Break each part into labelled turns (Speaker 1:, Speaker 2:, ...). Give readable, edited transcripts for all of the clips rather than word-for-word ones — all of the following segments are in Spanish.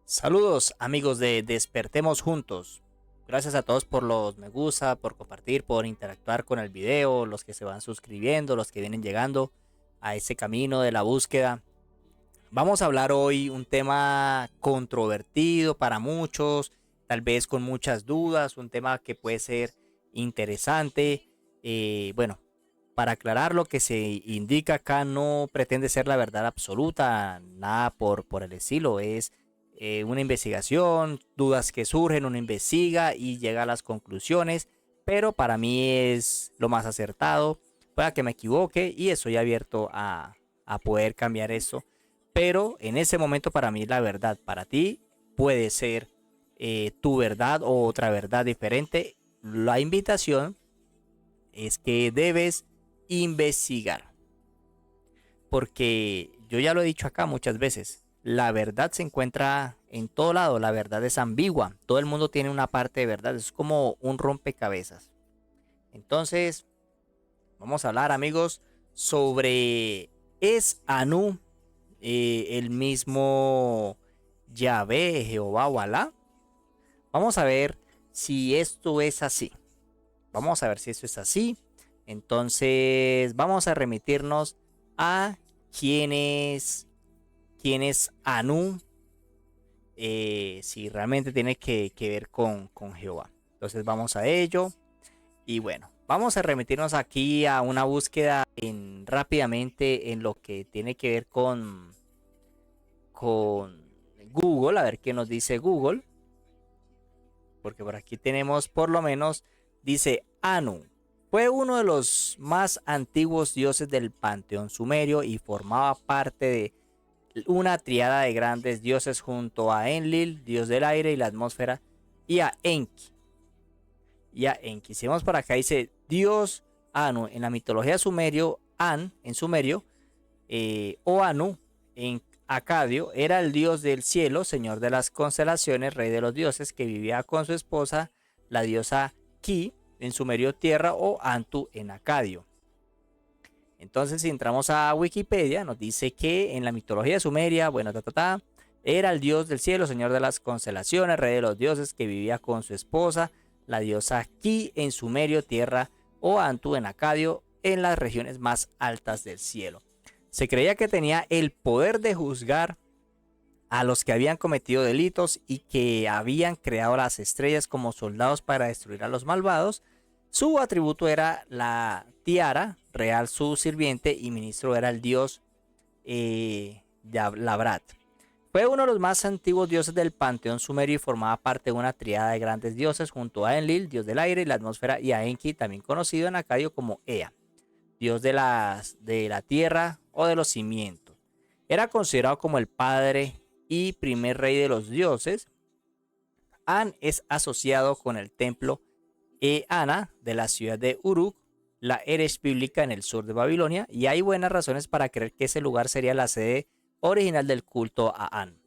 Speaker 1: Saludos amigos de Despertemos Juntos. Gracias a todos por los me gusta, por compartir, por interactuar con el video, los que se van suscribiendo, los que vienen llegando a ese camino de la búsqueda. Vamos a hablar hoy un tema controvertido para muchos, tal vez con muchas dudas, un tema que puede ser interesante. Bueno, para aclarar, lo que se indica acá no pretende ser la verdad absoluta, nada por el estilo. Es una investigación, dudas que surgen, uno investiga y llega a las conclusiones, pero para mí es lo más acertado. Pueda que me equivoque y estoy abierto a poder cambiar esto, pero en ese momento para mí la verdad. Para ti puede ser tu verdad o otra verdad diferente. La invitación es que debes investigar, porque yo ya lo he dicho acá muchas veces, la verdad se encuentra en todo lado, la verdad es ambigua, todo el mundo tiene una parte de verdad, es como un rompecabezas. Entonces, vamos a hablar, amigos, sobre ¿es Anu el mismo Yahvé, Jehová o Alá? Vamos a ver si esto es así. Vamos a ver si esto es así. Entonces, vamos a remitirnos a quién es Anu, si realmente tiene que ver con Jehová. Entonces, vamos a ello. Y bueno, vamos a remitirnos aquí a una búsqueda rápidamente en lo que tiene que ver con Google, a ver qué nos dice Google, porque por aquí tenemos por lo menos, dice Anu. Fue uno de los más antiguos dioses del panteón sumerio y formaba parte de una triada de grandes dioses junto a Enlil, dios del aire y la atmósfera, y a Enki. Si vemos por acá dice Dios Anu en la mitología sumerio, An en sumerio, o Anu en acadio, era el dios del cielo, señor de las constelaciones, rey de los dioses, que vivía con su esposa, la diosa Ki, en sumerio tierra, o Antu en acadio. Entonces, si entramos a Wikipedia, nos dice que en la mitología sumeria, bueno, era el dios del cielo, señor de las constelaciones, rey de los dioses, que vivía con su esposa, la diosa Ki, en sumerio tierra, o Antu en acadio, en las regiones más altas del cielo. Se creía que tenía el poder de juzgar a los que habían cometido delitos y que habían creado las estrellas como soldados para destruir a los malvados. Su atributo era la tiara real, su sirviente y ministro era el dios Labrat. Fue uno de los más antiguos dioses del panteón sumerio y formaba parte de una triada de grandes dioses junto a Enlil, dios del aire y la atmósfera, y a Enki, también conocido en acadio como Ea, dios de la tierra o de los cimientos. Era considerado como el padre y primer rey de los dioses. An es asociado con el templo Ana de la ciudad de Uruk, la Eresh bíblica en el sur de Babilonia, y hay buenas razones para creer que ese lugar sería la sede original del culto a An.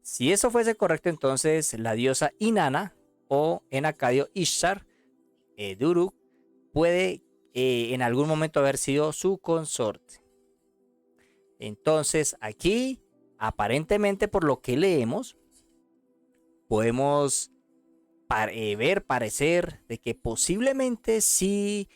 Speaker 1: Si eso fuese correcto, entonces la diosa Inanna o en acadio Ishtar de Uruk puede en algún momento haber sido su consorte. Entonces aquí, aparentemente por lo que leemos, podemos parecer de que posiblemente sí,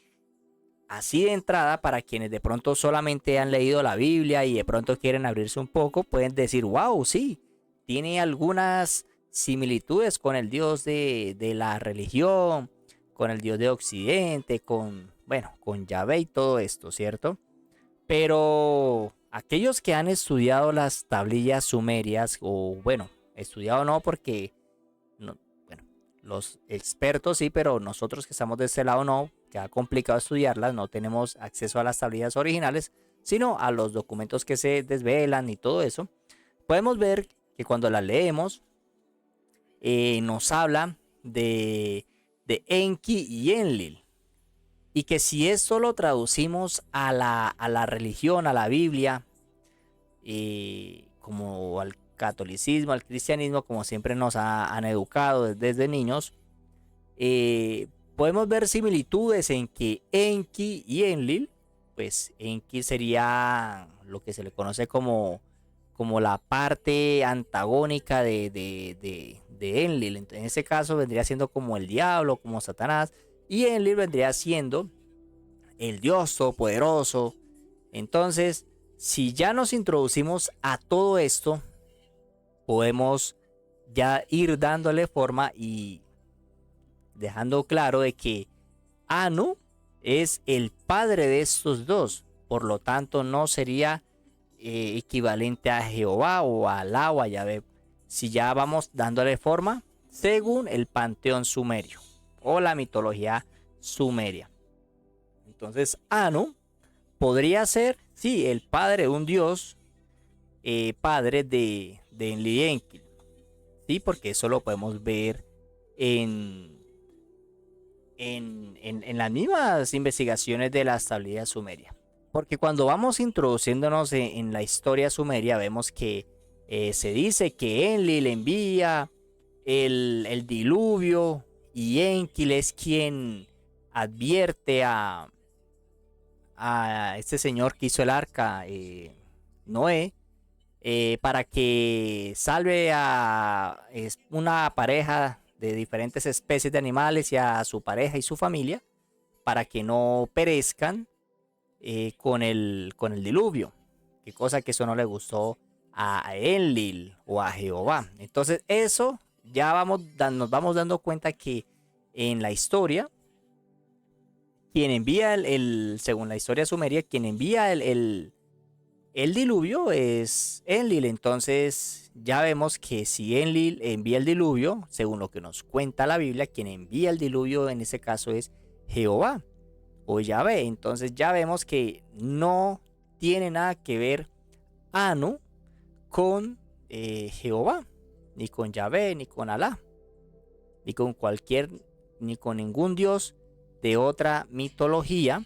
Speaker 1: así de entrada, para quienes de pronto solamente han leído la Biblia y de pronto quieren abrirse un poco, pueden decir, wow, sí, tiene algunas similitudes con el Dios de la religión, con el Dios de Occidente, con Yahvé y todo esto, ¿cierto? Pero aquellos que han estudiado las tablillas sumerias, o bueno, estudiado no porque, no, bueno, los expertos sí, pero nosotros que estamos de este lado no, que ha complicado estudiarlas, no tenemos acceso a las tablillas originales, sino a los documentos que se desvelan y todo eso, podemos ver que cuando las leemos, nos habla de Enki y Enlil. Y que si esto lo traducimos a la religión, a la Biblia, como al catolicismo, al cristianismo, como siempre nos han educado desde niños, podemos ver similitudes en que Enki y Enlil, pues Enki sería lo que se le conoce como la parte antagónica de Enlil. En ese caso vendría siendo como el diablo, como Satanás, y Enlil vendría siendo el Dios todopoderoso. Entonces, si ya nos introducimos a todo esto, podemos ya ir dándole forma y dejando claro de que Anu es el padre de estos dos. Por lo tanto, no sería equivalente a Jehová o a Alá o a Yahvé. Si ya vamos dándole forma según el panteón sumerio o la mitología sumeria. Entonces, Anu podría ser, sí, el padre de un dios, padre de Enlil, sí, porque eso lo podemos ver en las mismas investigaciones de la estabilidad sumeria. Porque cuando vamos introduciéndonos en la historia sumeria, vemos que se dice que Enlil envía el diluvio y Enki es quien advierte a este señor que hizo el arca, Noé, para que salve a una pareja de diferentes especies de animales y a su pareja y su familia, para que no perezcan con el diluvio. Qué cosa que eso no le gustó a Enlil o a Jehová. Entonces eso ya nos vamos dando cuenta que en la historia, quien envía según la historia sumeria, quien envía el diluvio es Enlil. Entonces ya vemos que si Enlil envía el diluvio, según lo que nos cuenta la Biblia, quien envía el diluvio en ese caso es Jehová o Yahvé. Entonces ya vemos que no tiene nada que ver Anu con Jehová, ni con Yahvé, ni con Alá, ni con ningún dios de otra mitología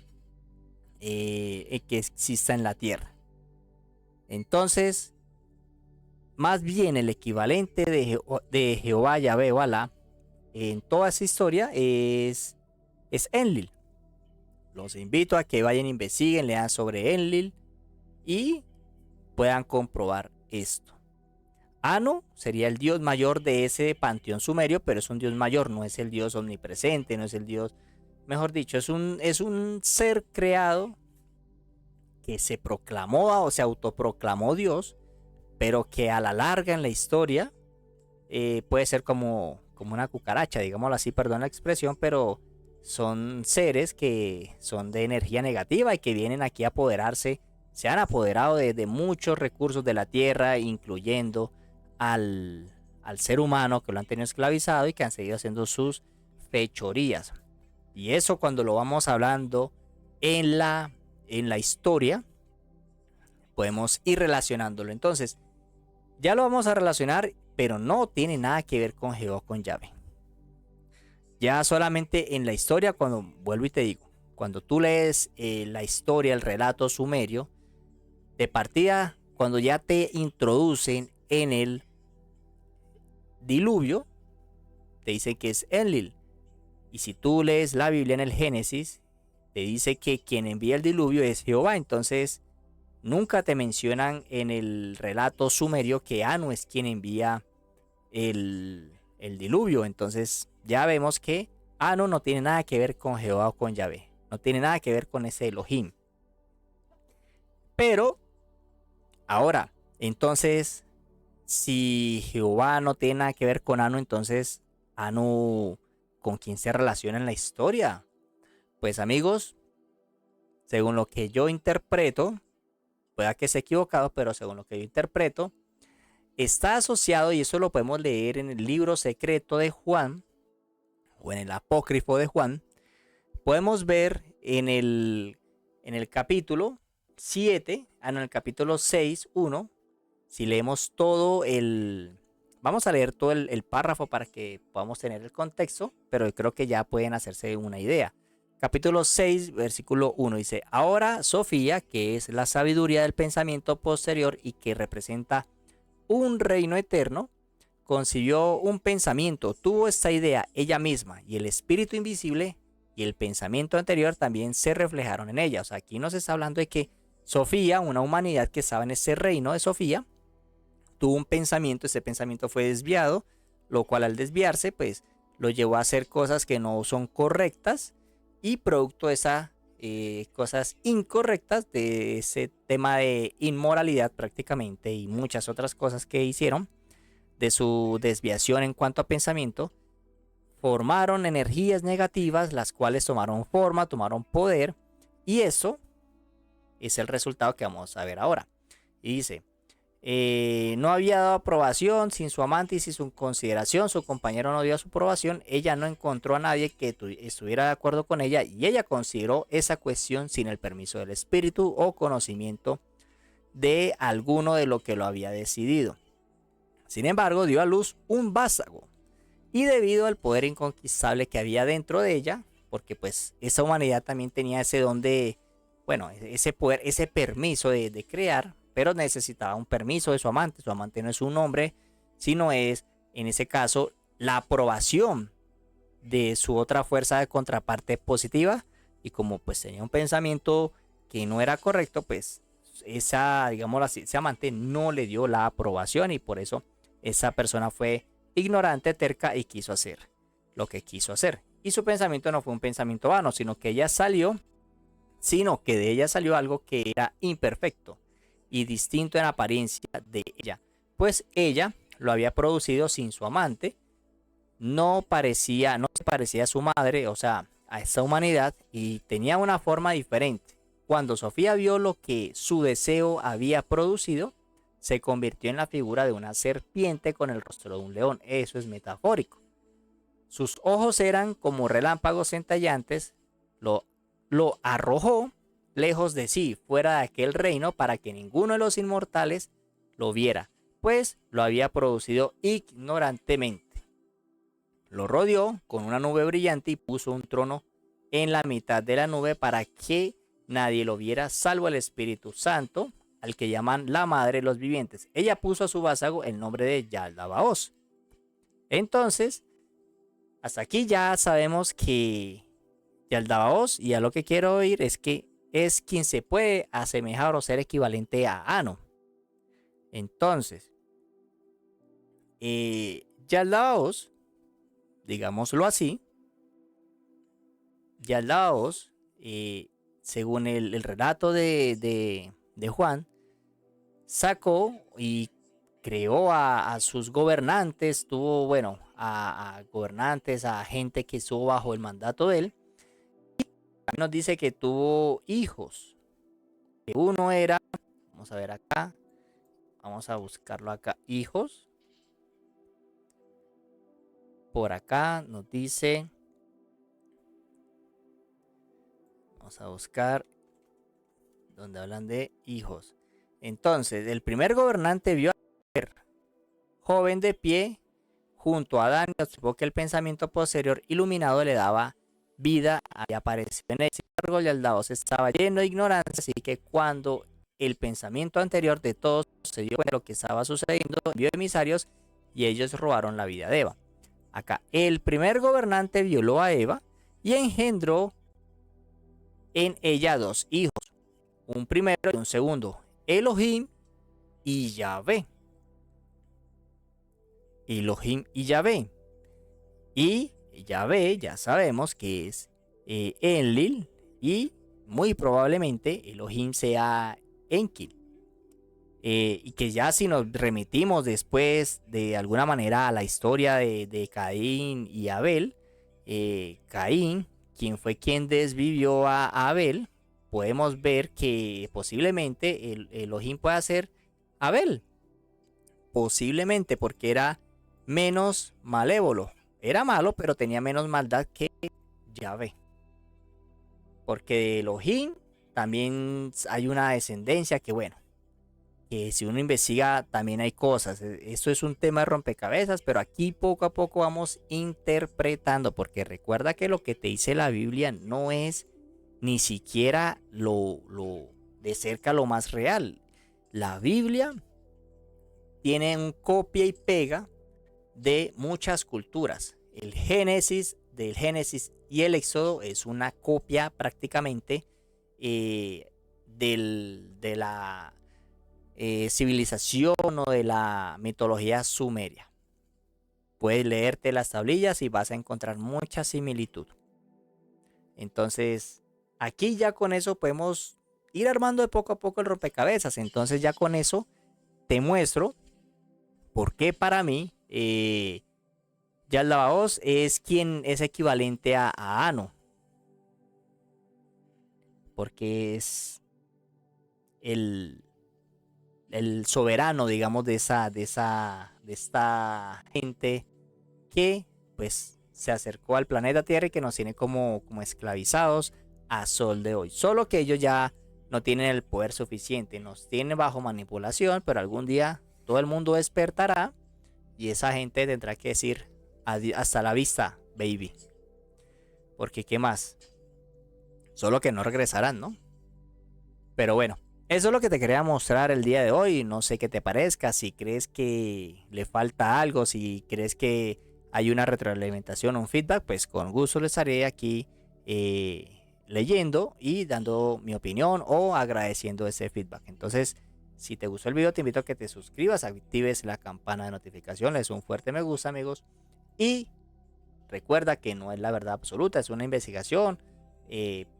Speaker 1: que exista en la tierra. Entonces, más bien el equivalente de Jehová, Yahvé o Alá en toda esa historia es Enlil. Los invito a que vayan, investiguen, lean sobre Enlil y puedan comprobar esto. Anu sería el dios mayor de ese panteón sumerio, pero es un dios mayor, no es el dios omnipresente, no es el dios, mejor dicho, es un ser creado que se proclamó o se autoproclamó Dios, pero que a la larga en la historia puede ser como una cucaracha, digámoslo así, perdón la expresión, pero son seres que son de energía negativa y que vienen aquí a apoderarse, se han apoderado de muchos recursos de la tierra, incluyendo al ser humano, que lo han tenido esclavizado y que han seguido haciendo sus fechorías. Y eso, cuando lo vamos hablando en la historia, podemos ir relacionándolo. Entonces, ya lo vamos a relacionar, pero no tiene nada que ver con Jehová, con Yahvé. Ya solamente en la historia, cuando vuelvo y te digo, cuando tú lees la historia, el relato sumerio, de partida, cuando ya te introducen en el diluvio, te dicen que es Enlil. Y si tú lees la Biblia en el Génesis, te dice que quien envía el diluvio es Jehová. Entonces, nunca te mencionan en el relato sumerio que Anu es quien envía el diluvio. Entonces, ya vemos que Anu no tiene nada que ver con Jehová o con Yahvé. No tiene nada que ver con ese Elohim. Pero, ahora, entonces, si Jehová no tiene nada que ver con Anu, entonces, Anu, ¿con quién se relaciona en la historia? Pues, amigos, según lo que yo interpreto, pueda que esté equivocado, pero según lo que yo interpreto, está asociado, y eso lo podemos leer en el libro secreto de Juan, o en el apócrifo de Juan, podemos ver en el capítulo 7, en el capítulo 6, 1, si leemos todo vamos a leer todo el párrafo para que podamos tener el contexto, pero creo que ya pueden hacerse una idea. Capítulo 6, versículo 1 dice: ahora Sofía, que es la sabiduría del pensamiento posterior y que representa un reino eterno, concibió un pensamiento, tuvo esta idea ella misma, y el espíritu invisible y el pensamiento anterior también se reflejaron en ella. O sea, aquí nos está hablando de que Sofía, una humanidad que estaba en ese reino de Sofía, tuvo un pensamiento, ese pensamiento fue desviado, lo cual al desviarse, pues lo llevó a hacer cosas que no son correctas y producto de esas cosas incorrectas, de ese tema de inmoralidad prácticamente y muchas otras cosas que hicieron, de su desviación en cuanto a pensamiento, formaron energías negativas, las cuales tomaron forma, tomaron poder, y eso es el resultado que vamos a ver ahora. Y dice, no había dado aprobación sin su amante y sin su consideración, su compañero no dio su aprobación, ella no encontró a nadie que estuviera de acuerdo con ella y ella consideró esa cuestión sin el permiso del espíritu o conocimiento de alguno de lo que lo había decidido. Sin embargo, dio a luz un vástago y debido al poder inconquistable que había dentro de ella, porque pues esa humanidad también tenía ese don de, bueno, ese poder, ese permiso de crear, pero necesitaba un permiso de su amante. Su amante no es un hombre, sino es, en ese caso, la aprobación de su otra fuerza de contraparte positiva. Y como pues tenía un pensamiento que no era correcto, pues esa, digámoslo así, ese amante no le dio la aprobación y por eso esa persona fue ignorante, terca y quiso hacer lo que quiso hacer. Y su pensamiento no fue un pensamiento vano, sino que de ella salió algo que era imperfecto y distinto en apariencia de ella, pues ella lo había producido sin su amante, no se parecía a su madre, o sea, a esa humanidad, y tenía una forma diferente. Cuando Sofía vio lo que su deseo había producido, se convirtió en la figura de una serpiente con el rostro de un león. Eso es metafórico. Sus ojos eran como relámpagos centellantes, lo arrojó lejos de sí, fuera de aquel reino, para que ninguno de los inmortales lo viera, pues lo había producido ignorantemente. Lo rodeó con una nube brillante y puso un trono en la mitad de la nube para que nadie lo viera, salvo el Espíritu Santo, al que llaman la madre de los vivientes. Ella puso a su vástago el nombre de Yaldabaoth. Entonces, hasta aquí ya sabemos que Yaldabaoth, y a lo que quiero oír es que es quien se puede asemejar o ser equivalente a Anu. Entonces, Yaldabaoth, digámoslo así, Yaldabaoth, según el relato de Juan, sacó y creó a sus gobernantes, tuvo, bueno, a gobernantes, a gente que estuvo bajo el mandato de él. También nos dice que tuvo hijos. Que uno era, vamos a ver acá, vamos a buscarlo acá, hijos. Por acá nos dice, vamos a buscar donde hablan de hijos. Entonces, el primer gobernante vio a la mujer joven de pie junto a Adán y observó que el pensamiento posterior iluminado le daba vida y apareció en él. Sin embargo, Yaldabaoth estaba lleno de ignorancia, así que cuando el pensamiento anterior de todos se dio cuenta de lo que estaba sucediendo, envió emisarios y ellos robaron la vida de Eva. Acá, el primer gobernante violó a Eva y engendró en ella dos hijos, un primero y un segundo, Elohim y Yahvé. Elohim y Yahvé. Y Yahvé ya sabemos que es Enlil y muy probablemente Elohim sea Enki. Y que ya si nos remitimos después de alguna manera a la historia de Caín y Abel, Caín, quien fue quien desvivió a Abel, podemos ver que posiblemente el Elohim pueda ser Abel. Posiblemente porque era menos malévolo. Era malo, pero tenía menos maldad que Yahvé. Porque de Elohim también hay una descendencia que, bueno, que si uno investiga también hay cosas. Esto es un tema de rompecabezas, pero aquí poco a poco vamos interpretando, porque recuerda que lo que te dice la Biblia no es ni siquiera lo de cerca lo más real. La Biblia tiene un copia y pega de muchas culturas. El Génesis, del Génesis y el Éxodo es una copia prácticamente de civilización o de la mitología sumeria. Puedes leerte las tablillas y vas a encontrar mucha similitud. Entonces, aquí ya con eso podemos ir armando de poco a poco el rompecabezas. Entonces ya con eso te muestro por qué para mí Yaldabaoth es quien es equivalente a Anu. Porque es el, el soberano, digamos, de esta gente que pues se acercó al planeta Tierra y que nos tiene como esclavizados a sol de hoy. Solo que ellos ya no tienen el poder suficiente, nos tienen bajo manipulación, pero algún día todo el mundo despertará y esa gente tendrá que decir hasta la vista, baby. Porque qué más, solo que no regresarán, ¿no? Pero bueno, eso es lo que te quería mostrar el día de hoy. No sé qué te parezca, si crees que le falta algo, si crees que hay una retroalimentación o un feedback, pues con gusto les estaré aquí leyendo y dando mi opinión o agradeciendo ese feedback. Entonces, si te gustó el video, te invito a que te suscribas, actives la campana de notificaciones, un fuerte me gusta, amigos. Y recuerda que no es la verdad absoluta, es una investigación.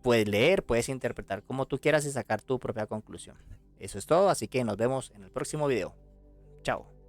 Speaker 1: Puedes leer, puedes interpretar como tú quieras y sacar tu propia conclusión. Eso es todo, así que nos vemos en el próximo video. Chao.